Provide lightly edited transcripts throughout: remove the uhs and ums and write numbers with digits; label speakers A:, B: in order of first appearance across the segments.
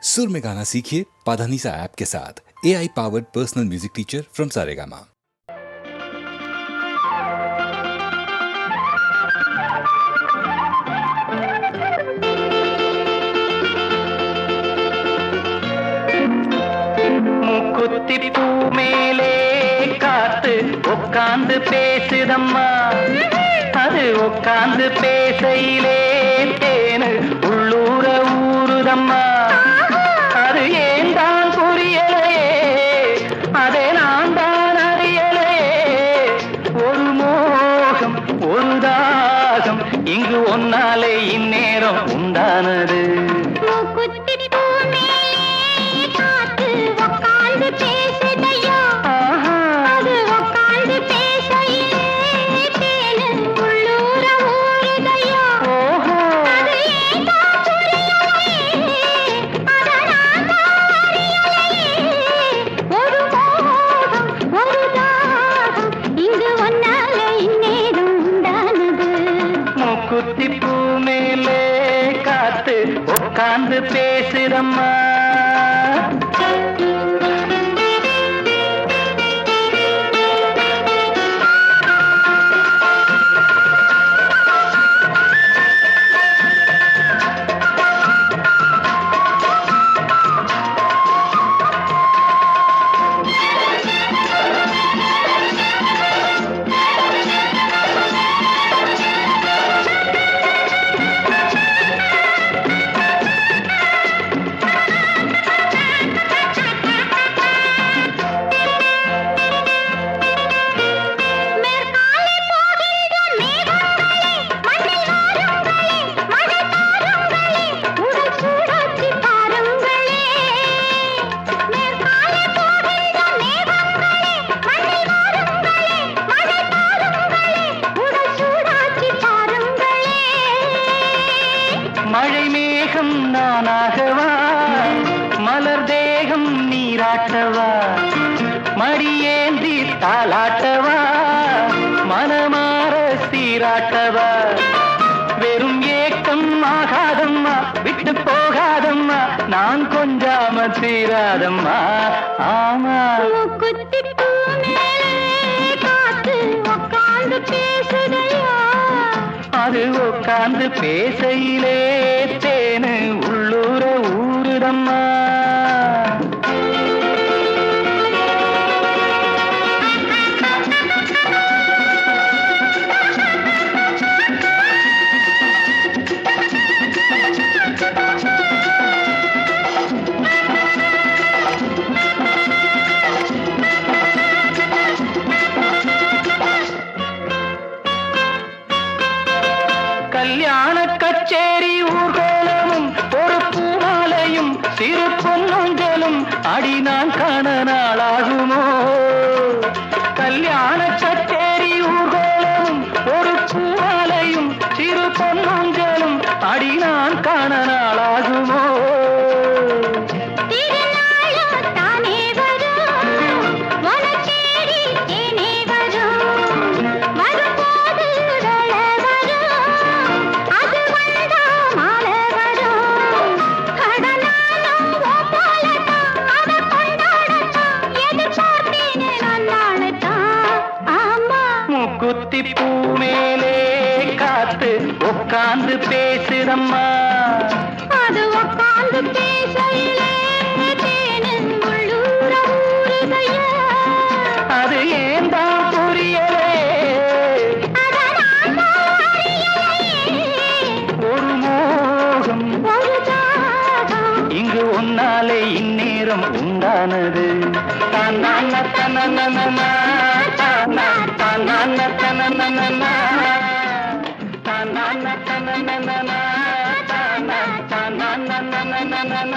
A: सुर में गाना सीखिए पाधानीसा ऐप के साथ। AI powered personal music teacher from Saregama.
B: மூக்குத்தி பூ மேலே காத்து உட்கார்ந்து பேசுதம்மா, அது உட்கார்ந்து பேசையிலே தேனு உள்ளூர ஊறுதம்மா. அது ஏன் தான் புரியலையே, அதை நான் தான் அறியலையே. ஒரு மோகம் ஒரு தாகம் இங்கு ஒன்னாலே இந்நேரம் உண்டானது. குத்தி பூ மேலே காத்து உட்கார்ந்து பேசுதம்மா. மழை மேகம் நானாகவா, மலர் தேகம் நீராட்டவா, மடியேந்தி தாளாட்டவா, மனமாற சீராட்டவா. வெறும் ஏக்கம் ஆகாதம்மா, விட்டு போகாதம்மா, நான் கொஞ்சாம தீராதம்மா. ஆமா அது உட்கார்ந்து பேசையிலே தேனு உள்ளூர ஊறுதம்மா. கல்யாண கச்சேரி ஊர்கோலமும் ஒரு பூமாலையும் சிறு பொன்னூஞ்சலும் அடி நான் காண நாளாகுமோ. கல்யாண கச்சேரி ஊர்கோலமும் ஒரு பூமாலையும் சிறு பொன்னூஞ்சலும் அடி நான் காண நாளாகுமோ. குத்தி பூ மேலே காத்து உட்கார்ந்து பேசுதம்மா,
C: அது உட்கார்ந்து பேசையிலே தேனு உள்ளூர ஊறுதையா.
B: அது ஏன் தான் புரியலே, ஒரு மோகம்
C: ஒரு தாகம்
B: இங்கு ஒன்னாலே இந்நேரம் உண்டானது. தன்னான தனனனனா, தன்னான தனனனனா, தன்னான தனனனனா, தன்னான.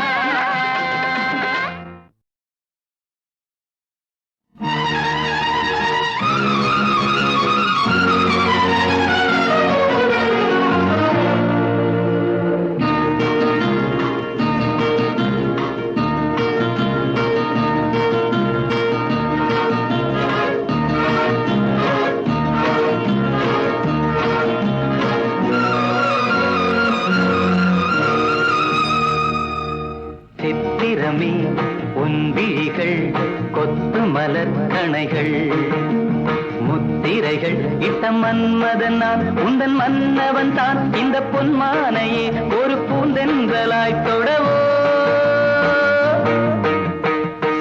B: சித்திரமே உன் விழிகள் கொத்து மலர் கணைகள் முத்திரைகள் இட்ட மன்மதன் நான் உந்தன் மன்னவன் தான் இந்த பொன்மானையே ஒரு பூந்தென்றலாய் தொடவோ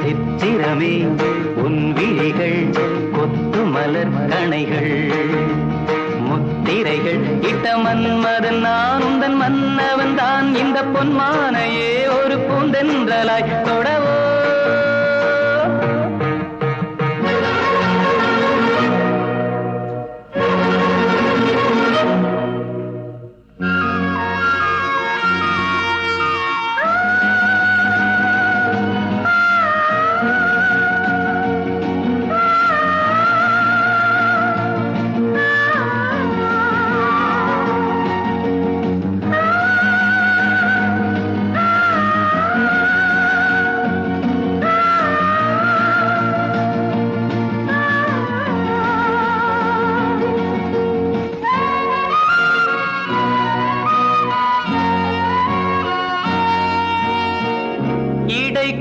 B: சித்திரமே உன் விழிகள் கொத்து மலர் கணைகள் முத்திரைகள் இட்ட மன்மதன் நான் உந்தன் மன்னவன் தான் இந்த பொன்மானையே ஒரு பூந்தென்றலாய் தொடவோ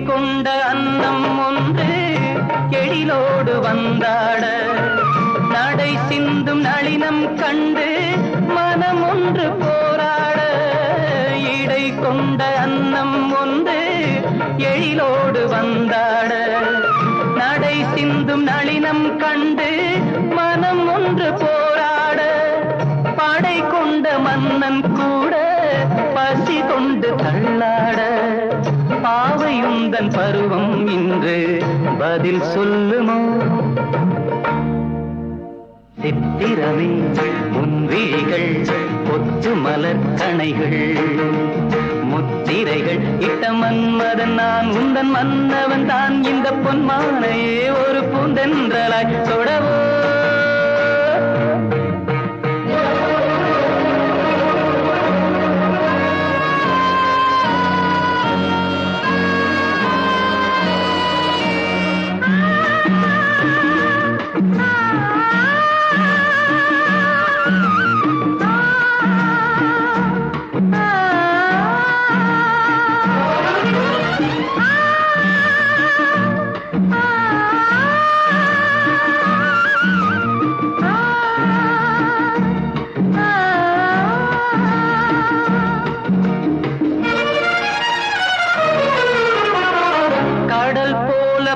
B: கொண்ட அன்னம் ஒன்று எழிலோடு வந்தாட நடை சிந்தும் நளினம் கண்டு மனம் ஒன்று போராட இடை கொண்ட அன்னம் ஒன்று எழிலோடு வந்தாட நடை சிந்தும் நளினம் கண்டு மனம் ஒன்று போராட படை கொண்ட மன்னன் கூட பசி கொண்டு தள்ளாட பாவையுந்தன் பருவம் இன்று பதில் சொல்லுமோ சித்திரமே உன் விழிகள் கொத்து மலர் கணைகள் முத்திரைகள் இட்ட மன்மதன் நான் உந்தன் மன்னவன் தான் இந்த பொன்மானையே ஒரு பூந்தென்றலாய் தொடவோ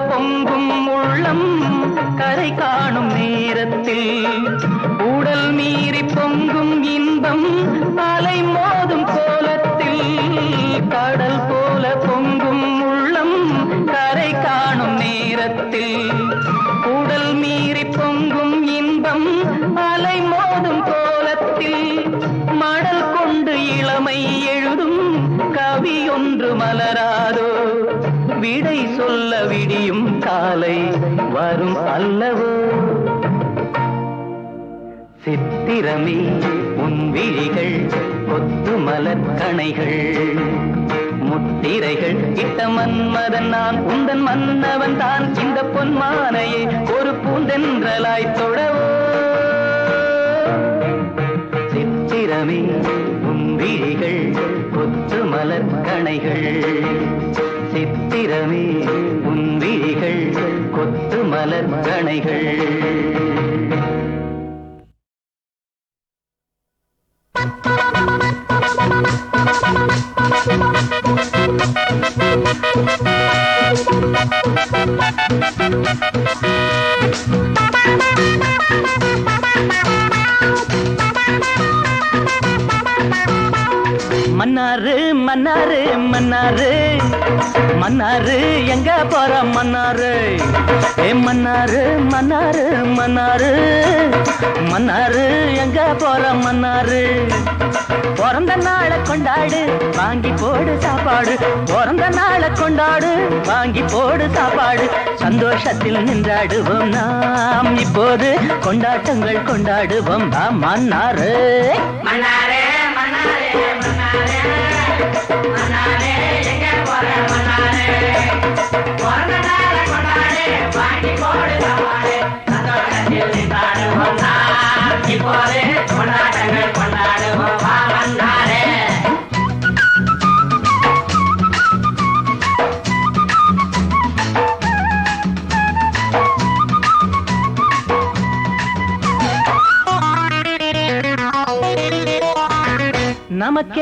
B: பொங்கும் உள்ளம் கரை காணும் நேரத்தில் உடல் மீறி பொங்கும் இன்பம் அலை மோதும் கோலத்தில் கடல் போல பொங்கும் உள்ளம் கரை காணும் நேரத்தில் உடல் மீறி பொங்கும் இன்பம் அலை மோதும் கோலத்தில் மடல் கொண்டு இளமை எழுதும் கவி ஒன்று மலராதோ விடை சொல்ல விடியும் காலை வரும் அல்லவோ சித்திரமே உன் விழிகள் கொத்து மலர் கணைகள் முத்திரைகள் இட்ட மன்மதன் நான் உந்தன் மன்னவன் தான் இந்த பொன்மானையே ஒரு பூந்தென்றலாய் தொடவோ சித்திரமே உன் விழிகள் கொத்து மலர் கணைகள் சித்திரமே உன் விழிகள் கொத்து மலர் கணைகள் மன்னாரு மன்னாரு மன்னாரு மன்னாரு எங்க போற மன்னாரு ஏ மன்னாரு மன்னாரு மன்னாரு மன்னாரு எங்க போற மன்னாரு பிறந்த நாளை கொண்டாடு வாங்கி போடு சாப்பாடு பிறந்த நாளை கொண்டாடு வாங்கி போடு சாப்பாடு சந்தோஷத்தில் நின்றாடுவோம் நாம் இப்போது கொண்டாட்டங்கள் கொண்டாடுவோம் நாம் மன்னாரு மன்னாரே மன்னாரே மன்னாரே எங்க போற மன்னாரே பிறந்த நாளை கொண்டாடு வாங்கி போடு சாப்பாடு சந்தோஷத்தில் நின்றாடுவோம் நாம் இப்போது கொண்டாட்டங்கள் கொண்டாடுவோம் மன்னாரே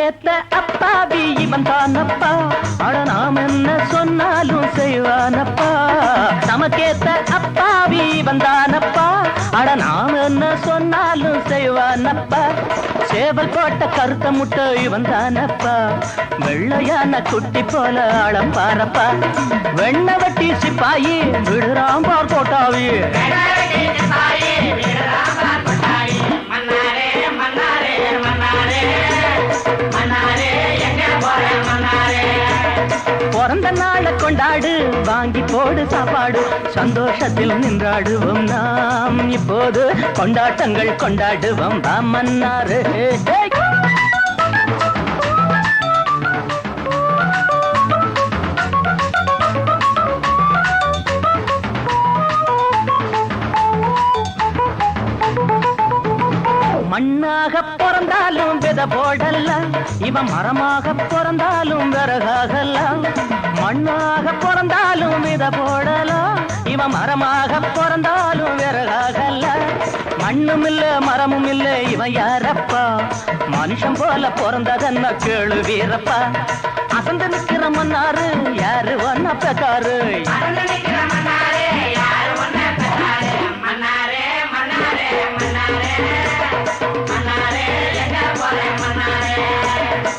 B: நமக்கேத்த அப்பாவி இவன் தானப்பா, அட நாம் என்ன சொன்னாலும் செய்வானப்பா. நமக்கேத்த அப்பாவி இவன் தானப்பா, அட நாம் என்ன சொன்னாலும் செய்வானப்பா. சேவல் போட்ட கருத்த முட்டை இவன் தானப்பா, வெள்ளையான குட்டி போல ஆழம் பாரப்பா. வெண்ண வட்டி சிப்பாயி விடுறாம் பார் கோட்டாவி, பிறந்த நாளை கொண்டாடு, வாங்கி போடு சாப்பாடு, சந்தோஷத்தில் நின்றாடுவோம் நாம். இப்போது கொண்டாட்டங்கள் கொண்டாடுவோம் வா மன்னாரே. மண்ணாக பிறந்தாலும் வித போடலாம், இவன் மரமாக பிறந்தாலும் விறகாகலாம். மண்ணாக பிறந்தாலும் வித போடலாம், இவன் மரமாக பிறந்தாலும் விறகாகலாம். மண்ணும் இல்ல மரமும் இல்ல இவன் யாரப்பா, மனுஷன் போல பிறந்ததன்ன கேளு வீரப்பா. அசந்து நிக்கிற மன்னாரு யாரு ஒன்ன பெக்காரு,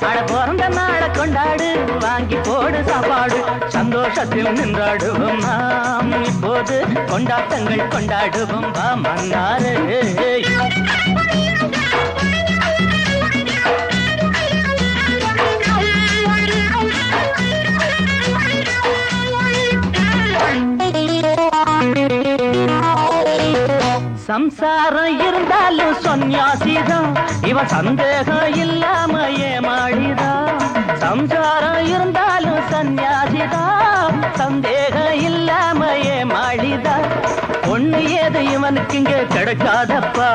B: அட பிறந்த நாளை கொண்டாடு, வாங்கி போடு சாப்பாடு, சந்தோஷத்தில் நின்றாடுவோம் நாம். இப்போது கொண்டாட்டங்கள் கொண்டாடுவோம் வா மன்னாரே. சம்சாரம் இருந்தாலும் சன்னியாசிதான், இவன் சந்தேகம் இல்லாம ஏமாடிதான். சம்சாரம் இருந்தாலும் சன்னியாசிதான், சந்தேகம் இல்லாம ஏமாடிதான். ஒண்ணு ஏது இவனுக்கு இங்க கிடைக்காதப்பா,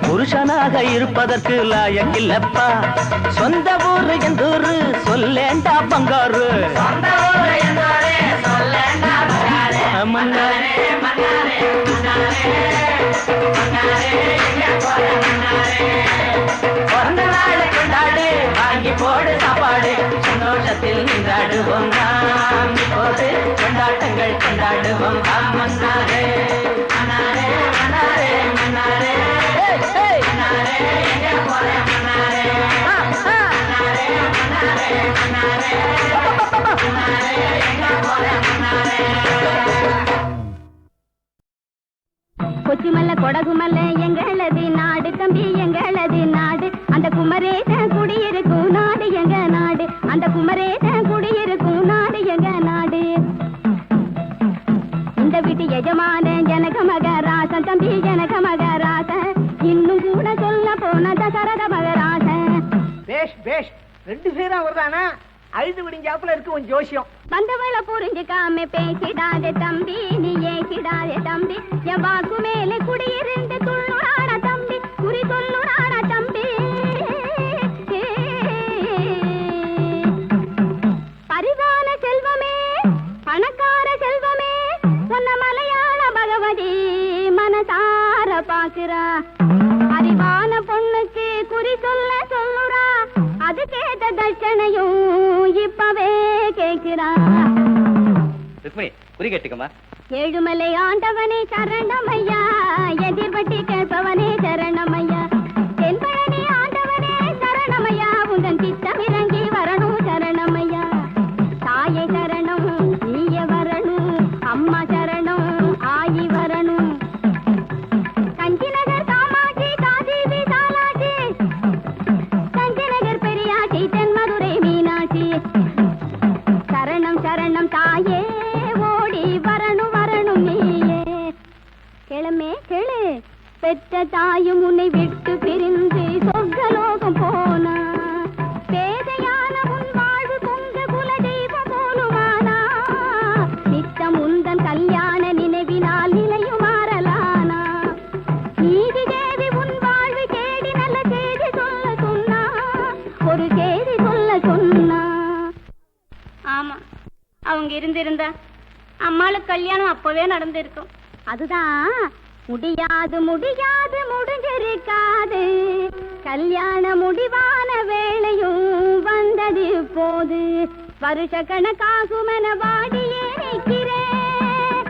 B: புருஷனாக இருப்பதற்கு லாயக்கில்லப்பா. சொந்த ஊரு எந்தூரு சொல்லேண்டா பங்காரு, மன்னாரே பிறந்த நாளை கொண்டாடு, வாங்கி போடு சாப்பாடு, சந்தோஷத்தில் நின்றாடுவோம் நாம். இப்போது கொண்டாட்டங்கள் கொண்டாடுவோம் மன்னாரே. மன்னாரே மன்னாரே மன்னாரே மன்னாரே, எங்க போற மன்னாரே, மன்னாரே மன்னாரே மன்னாரே மன்னாரே, எங்க போற மன்னாரே.
C: கொச்சிமல்ல கொடகுமல்ல எங்களது நாடு தம்பி எங்களது நாடு, அந்த குமரேச குடியிருக்கும் நாடு எங்க நாடு, அந்த குமரேச குடியிருக்கும் நாடு எங்க நாடு. இந்த வீட்டு எஜமான ஜனக மகராசன் தம்பி ஜனக மகராசன், இன்னும் கூட சொல்ல போன தசரத மகராசன்.
D: பேஷ் பேஷ், ரெண்டு பேரும் அவர்தானா? அழுது விடிஞ்சாப்புல இருக்கு உன் ஜோசியம்.
C: வந்தவள புரிஞ்சுக்காம பேசிடாதே தம்பி, நீ ஏசிடாதே தம்பி, என் வாக்கு மேலே குடியிருந்து துள்ளுறான தம்பி, குறி சொல்லுறான தம்பி. பரிதான செல்வமே பணக்கார செல்வமே சொன்ன மலையாள பகவதி மனசார பாக்குறா. அறிவான பொண்ணுக்கு குறி சொல்ல சொல்லுறா, அது கேட்ட தட்சணையும் இப்பவே கேட்கிறா.
B: குறி கேட்டுக்கமா.
C: ஏழுமலை ஆண்டவனே சரணமையா, எதிர்பட்டி கேட்பவனே சரணமையா, தென்பழனி ஆண்டவனே சரணமையா, உந்தன் திட்டம் இறங்கி வரணும் சரணமையா. தாயை சரணம் நீய வரணும், அம்மா சரணம் ஆயி வரணும். கஞ்சி நகர் காமாட்சி காதி விசாலாட்சி, கஞ்சி நகர் பெரியாட்சி தென்மதுரை மீனாட்சி, சரணம் சரணம் தாயே ஓடி வரணும் வரணும் நீயே. கிளமே கிளு பெற்ற தாயும் உன்னை விட்டு பிரிந்து சொர்க்கலோகம் போனா, பேதையான உன் வாழ்வு பொங்க குல தெய்வம் போலுமானா, நித்தம் உந்தன் கல்யாண நினைவினால் நிலையும் மாறலானா. நீதி தேவி உன் வாழ்வு தேடி நல்ல செய்தி சொல்ல சொன்னா, ஒரு செய்தி சொல்ல சொன்னா. ஆமா, அவங்க இருந்திருந்தா அம்மாளுக்கு கல்யாணம் அப்பவே நடந்திருக்கும். அதுதான் முடியாது முடியாது முடிஞ்சிருக்காது, கல்யாண முடிவான வேளையும் வந்தது போது வருஷ கணக்காகுமென வாடியே நிற்கிறேன்.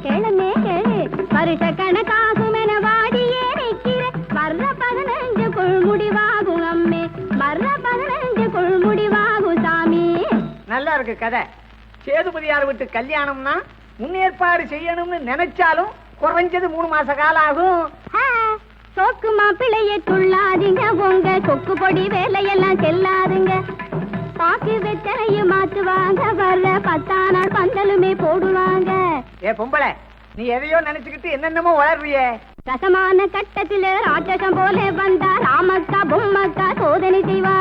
C: கேளுமே கேளு, வருஷ கணக்காகுமென வாடியே நிற்கிறேன். வர்ற 15 முடிவாகும் அம்மே, வர்ற 15 முடிவாகும் சாமி.
D: நல்லா இருக்கு கதை. சேதுபதியார் விட்டு கல்யாணம்னா முன்னேற்பாடு செய்யணும்னு நினைச்சாலும் குறைஞ்சது 3 மாச காலம் ஆகும்.
C: சோக்கு மாப்பிள்ளைய துள்ளாதீங்க, உங்க கொக்கு பொடி வேலையெல்லாம் செல்லாதுங்க. பாக்கு வெத்தலையும் மாத்துவாங்க, வர்ற 10 நாள் பந்தலுமே போடுவாங்க.
D: ஏ பொம்பளை, நீ எதையோ நினைச்சுக்கிட்டு என்னென்னமோ வளர்றியே.
C: ரசமான கட்டத்தில ராட்சசம் போல வந்தா ராமக்கா பொம்மக்கா சோதனை செய்வா.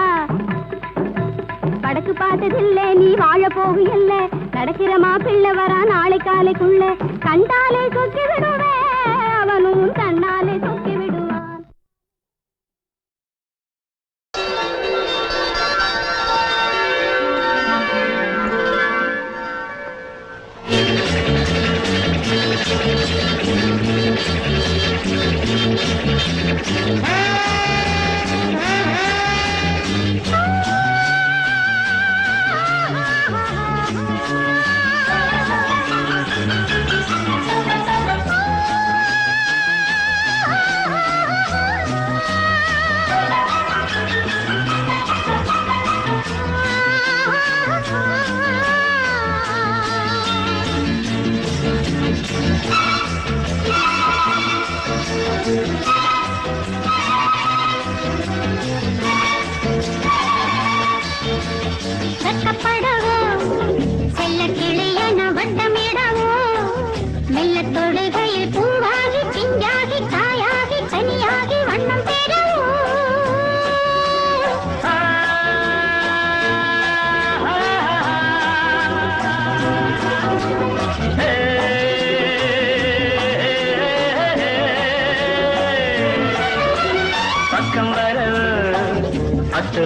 C: வடக்கு பார்த்ததில்ல நீ வாழ போவியல்ல, நடக்கிற மாப்பிள்ளை வரா நாளை காலைக்குள்ள. கண்டாலே சொக்கி விடுவேன், அவனும் கண்ணாலே சொக்கி விடுவான்.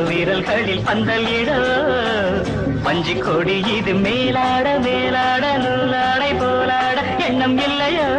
B: வீரல்களில் பந்தல் இட வஞ்சி கொடி இது மேலாட மேலாட நூலாடை போலாட எண்ணம் இல்லையோ.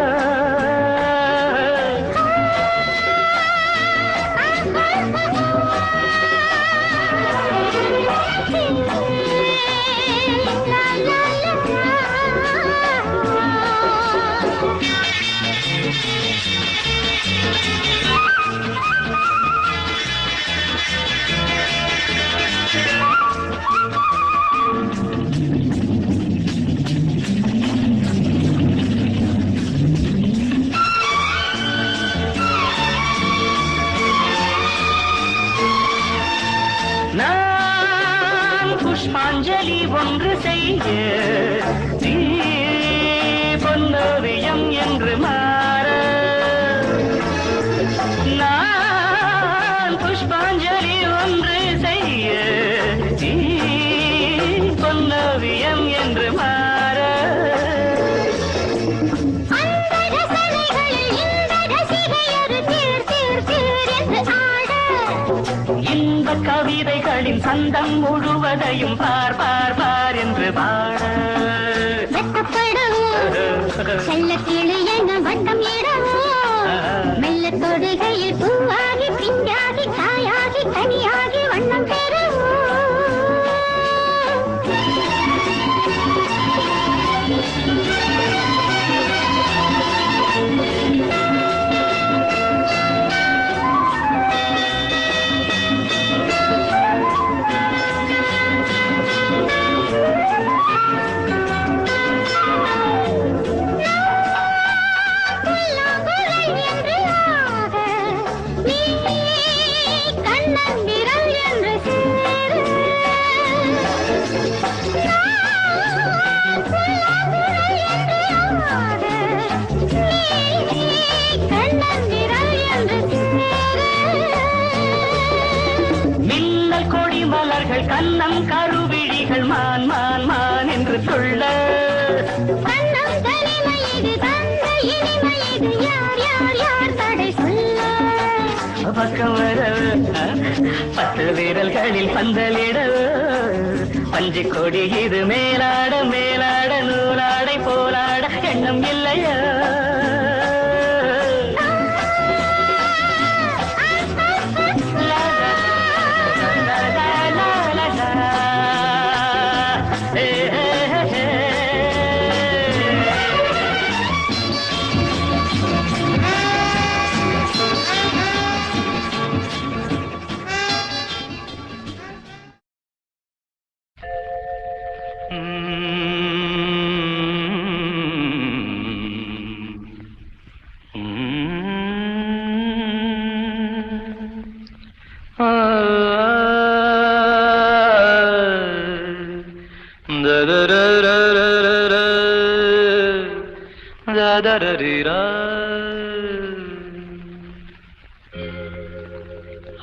B: புஷ்பாஞ்சலி ஒன்று செய்ய பொன்னோவியம் என்று மாற நான் புஷ்பாஞ்சலி ஒன்று செய்ய பொன்னோவியம் என்று மாற இன்ப கவிதைகளின் சந்தம் முழுவதையும் பார் பார் பார் என்று பாட
C: செல்ல கிளியன வட்டம் இடவும் மெல்ல தொடுகையில் பூவாகி பிஞ்சாகி காயாகி கனியாகி வண்ணம் பெறவும்.
B: மின்னல் கொடி மலர்கள் கண்ணம் கருவிழிகள் மான் மான் மான் என்று சொல்ல பக்கம் வர 10 வீரல்களில் பந்தலிட பஞ்சு கொடி இது மேலாட மேலாட நூலாடை போலாட எண்ணம் இல்லையா.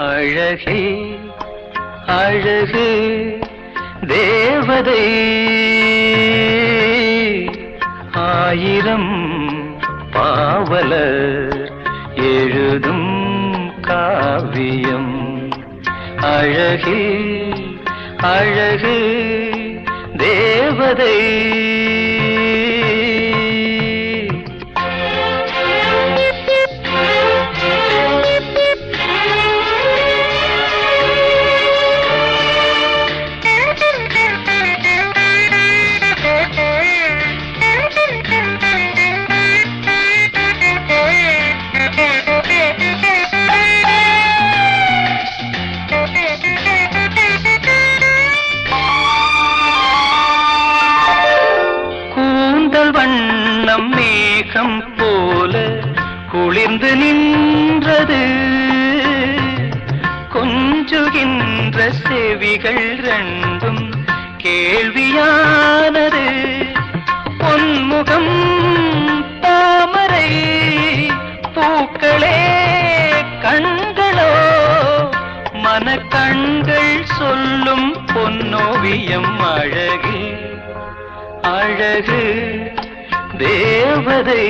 B: அழகே அழகு தேவதை ஆயிரம் பாவலர் எழுதும் காவியம் அழகே அழகு தேவதை மேகம் போல குளிர்ந்து நின்றது கொஞ்சுகின்ற செவிகள் ரெண்டும் கேள்வியானது பொன்முகம் தாமரை பூக்களே கண்களோ மனக்கண்கள் சொல்லும் பொன்னோவியம் அழகு அழகு தேவதை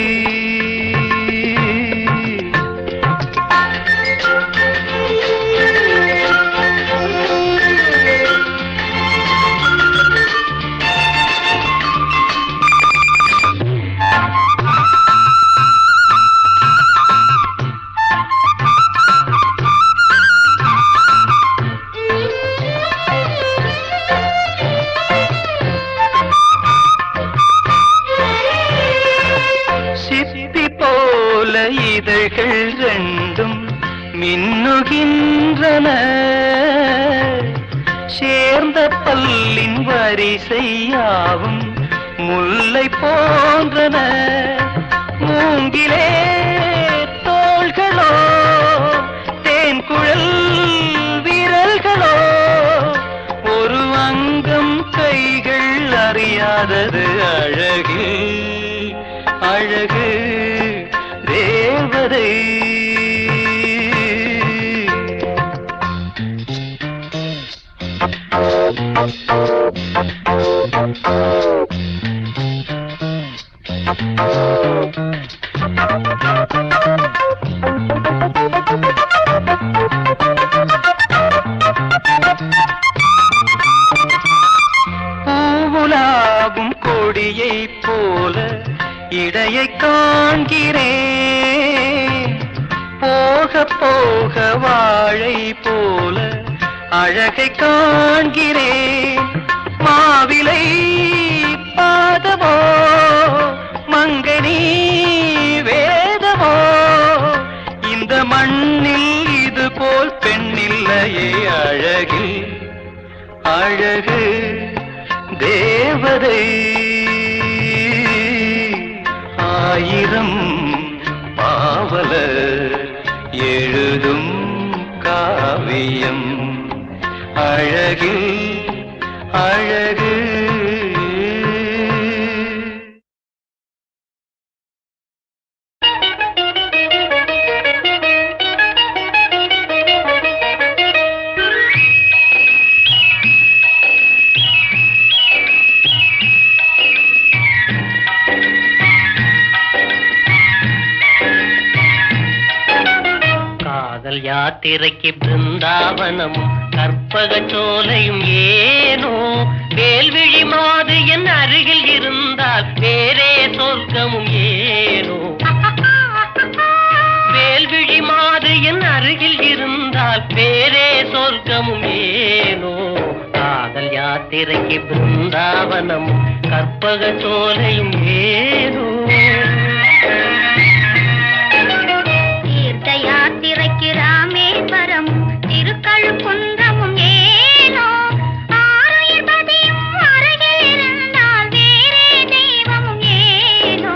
B: இதழ்கள் ரெண்டும் மின்னுகின்றன சேர்ந்த பல்லின் வரிசையாவும் முல்லை போன்றன மூங்கிலே தோள்களோ தேன்குழல் விரல்களோ ஒரு அங்கம் கைகள் அறியாதது அழகு அழகு தேவதை பூவுலாகும் கொடியை போல இடையை காண்கிறேன் போக போக வாழை போல அழகை காண்கிறேன் மாவிலை பாதமோ மங்கனி வேதமோ இந்த மண்ணில் இது போல் பெண்ணில்லையே அழகு அழகு தேவதை ஆயிரம் பாவலர் எழுதும் காவியம் அழகு அழகு யாத்திரைக்கு பிருந்தாவனமும் கற்பக சோலையும் ஏனோ வேல்விழி மாது என் அருகில் இருந்தால் வேறே சொர்க்கமும் ஏனோ வேல்விழி மாது என் அருகில் இருந்தால் வேறே சொர்க்கமும் ஏனோ காதல் யாத்திரைக்கு பிருந்தாவனமும் கற்பக சோலையும் ஏனோ
C: யாத்திரைக்கு ராமேஸ்வரம் திருக்கழுக்குன்றமும் ஏனோ ஆறுயிர்பதியும் அருகில் இருந்தால் வேறே தெய்வமும் ஏனோ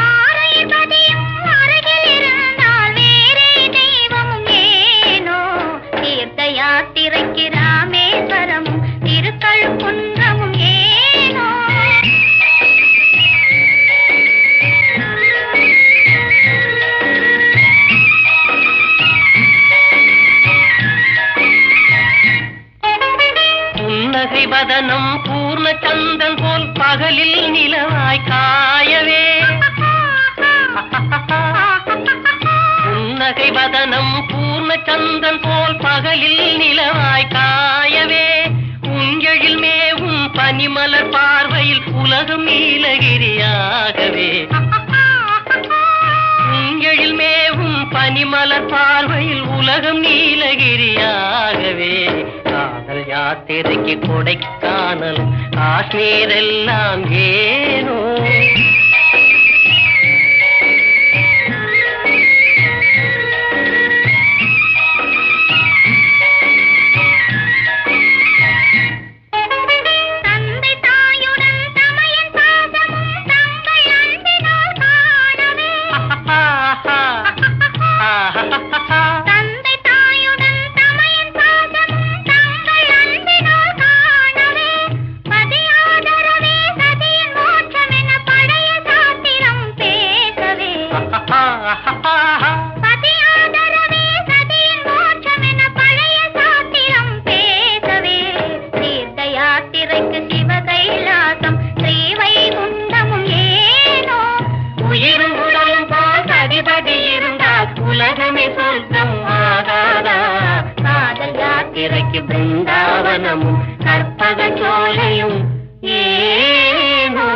C: ஆறுயிர்பதியும் அருகில் இருந்தால் வேறே தெய்வமும் ஏனோ தீர்த்த யாத்திரைக்கு ராமேஸ்வரம் திருக்கழு
B: புன்னகை வதனம் பூர்ண சந்தன் போல் பகலில் நிலவாய் காயவே புன்னகை வதனம் பூர்ண சந்தன் போல் பகலில் நிலவாய் காயவே உஞ்செழில் மேவும் பனிமலர் பார்வையில் உலகம் நீலகிரியாகவே உஞ்செழில் மேவும் பனிமலர் பார்வையில் உலகம் நீலகிரியாகவே காதல் யாத்திரைக்கு கொடைக்கானல் காஷ்மீர் எல்லாம் ஏனோ பிருந்தாவனமும் கற்பக சோலையும் ஏனோ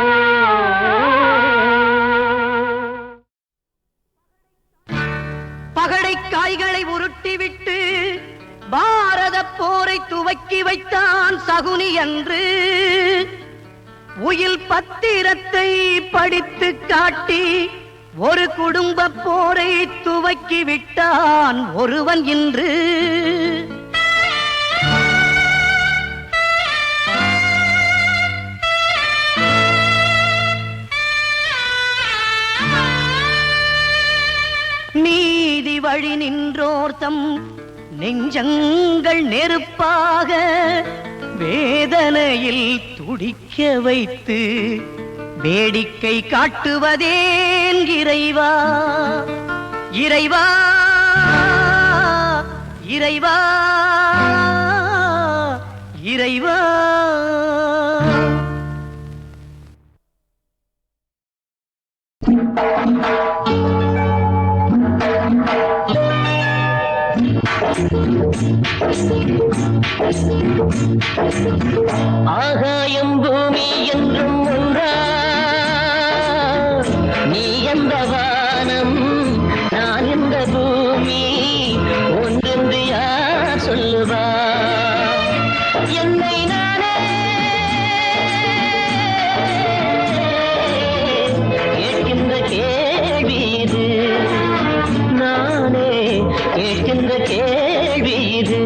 E: பகடை காய்களை உருட்டிவிட்டு பாரத போரை துவக்கி வைத்தான் சகுனி என்று உயில் பத்திரத்தை படித்து காட்டி ஒரு குடும்ப போரை துவக்கி விட்டான் ஒருவன் இன்று நீதி வழி நின்றோர்த்தம் நெஞ்சங்கள் நெருப்பாக வேதனையில் துடிக்க வைத்து வேடிக்கை காட்டுவதேன் இறைவா இறைவா இறைவா இறைவா
B: ஆகாயம் பூமி என்றும் ஒன்றா நீ எந்த வானம் நான் எந்த பூமி ஒன்றென்று யார் சொல்லுவா என்னை நானே கேட்கின்ற கேள்வி இது நானே கேட்கின்ற கேள்வி இது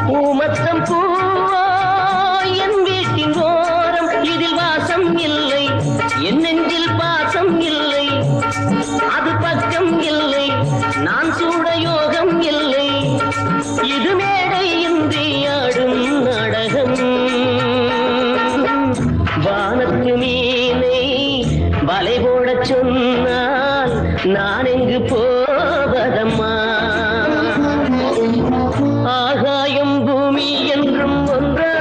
B: பூமத்தம் பூவோ என் வீட்டின் ஓரம் இதில் வாசம் இல்லை என் நெஞ்சில் பாசம் இல்லை அது பக்கம் இல்லை நான் சூட யோகம் இல்லை இது மேடை இன்றி ஆடும் நாடகம் வானத்து மீனை வலை போடச் சொன்னால் நான் எங்கு போவதம்மா ஆகாயம் பூமி என்றும் ஒன்றா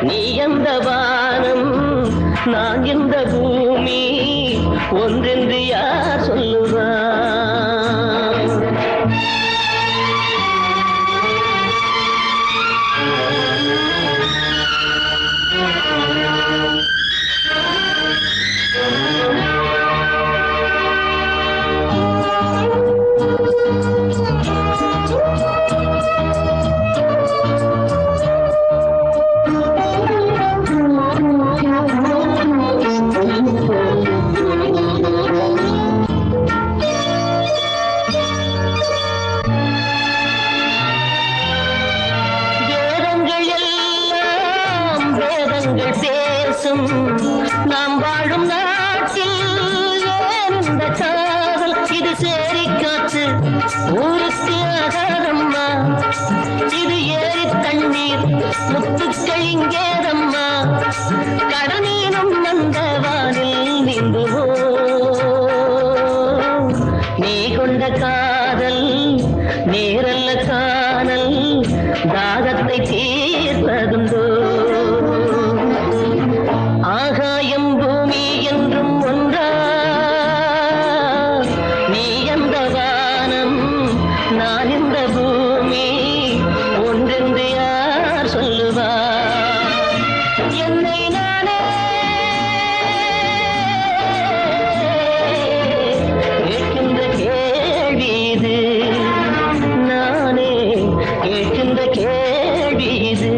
B: நீ எந்த வானம் நான் எந்த பூமி ஒன்றென்று யார் சொல்லுவா
F: ஊருக்கு ஆகாதம்மா இது ஏரி தண்ணீர் முத்துக்கள் இங்கேதம்மா கடனீனும் நந்தவானில் நீந்துவோ நீ கொண்ட காதல் நேரல்ல காணல் தாகத்தை தீர்ப்பதுண்டோ ஆகாயம் பூமி என்றும் ஒன்றா நீ அந்த வானம் நான் இந்த பூமி ஒன்றென்று யார் சொல்லுவார் என்னை நானே கேட்கின்ற கேள்வி இது நானே கேட்கின்ற கேள்வி இது